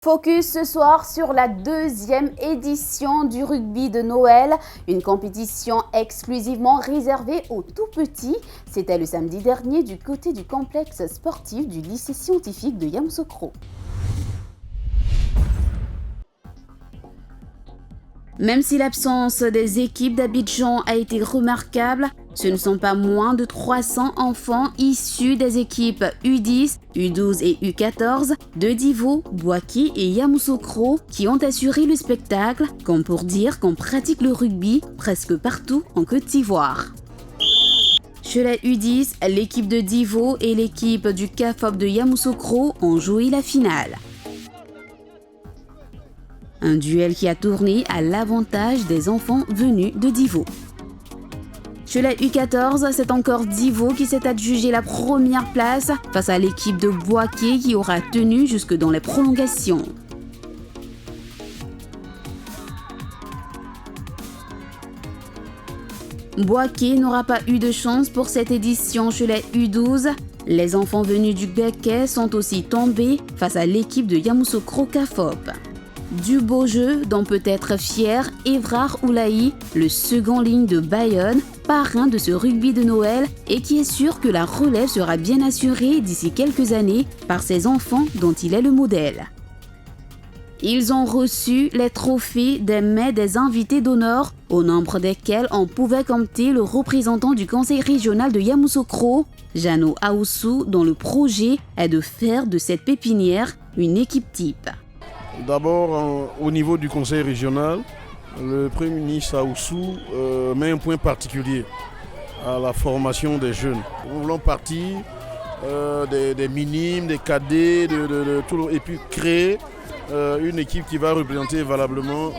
Focus ce soir sur la deuxième édition du rugby de Noël, une compétition exclusivement réservée aux tout petits. C'était le samedi dernier du côté du complexe sportif du lycée scientifique de Yamoussoukro. Même si l'absence des équipes d'Abidjan a été remarquable, ce ne sont pas moins de 300 enfants issus des équipes U10, U12 et U14 de Divo, Bouaké et Yamoussoukro qui ont assuré le spectacle, comme pour dire qu'on pratique le rugby presque partout en Côte d'Ivoire. Chez la U10, l'équipe de Divo et l'équipe du CAFOP de Yamoussoukro ont joué la finale. Un duel qui a tourné à l'avantage des enfants venus de Divo. Chez la U14, c'est encore Divo qui s'est adjugé la première place face à l'équipe de Bouaké qui aura tenu jusque dans les prolongations. Bouaké n'aura pas eu de chance pour cette édition chez la U12. Les enfants venus du Béquet sont aussi tombés face à l'équipe de Yamoussoukro CAFOP. Du beau jeu dont peut être fier Evrard Oulaï, le second ligne de Bayonne, parrain de ce rugby de Noël et qui est sûr que la relève sera bien assurée d'ici quelques années par ses enfants dont il est le modèle. Ils ont reçu les trophées des mains des invités d'honneur, au nombre desquels on pouvait compter le représentant du conseil régional de Yamoussoukro, Jano Aoussou, dont le projet est de faire de cette pépinière une équipe type. D'abord, au niveau du conseil régional, le Premier ministre Aoussou met un point particulier à la formation des jeunes. Nous voulons partir des minimes, des cadets, et puis créer une équipe qui va représenter valablement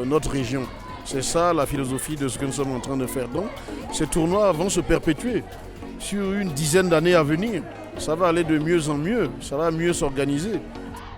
notre région. C'est ça la philosophie de ce que nous sommes en train de faire. Donc, ces tournois vont se perpétuer sur une dizaine d'années à venir. Ça va aller de mieux en mieux, ça va mieux s'organiser.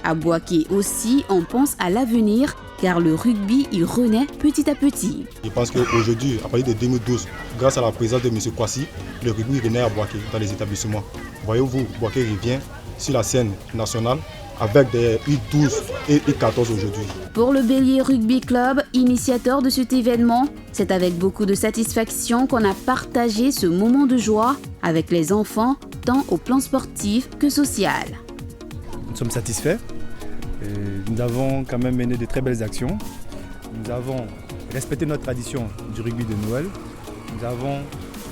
À Bouaké aussi, on pense à l'avenir, car le rugby, il renaît petit à petit. Je pense qu'aujourd'hui, à partir de 2012, grâce à la présence de M. Kwasi, le rugby renaît à Bouaké dans les établissements. Voyez-vous, Bouaké revient sur la scène nationale avec des U12 et U14 aujourd'hui. Pour le Bélier Rugby Club, initiateur de cet événement, c'est avec beaucoup de satisfaction qu'on a partagé ce moment de joie avec les enfants, tant au plan sportif que social. Nous sommes satisfaits. Nous avons quand même mené de très belles actions. Nous avons respecté notre tradition du rugby de Noël. Nous avons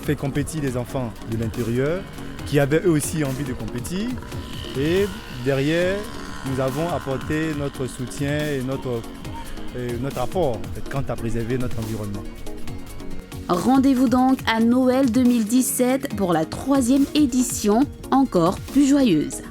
fait compétir les enfants de l'intérieur qui avaient eux aussi envie de compétir. Et derrière, nous avons apporté notre soutien et notre apport quant à préserver notre environnement. Rendez-vous donc à Noël 2017 pour la 3e édition, encore plus joyeuse.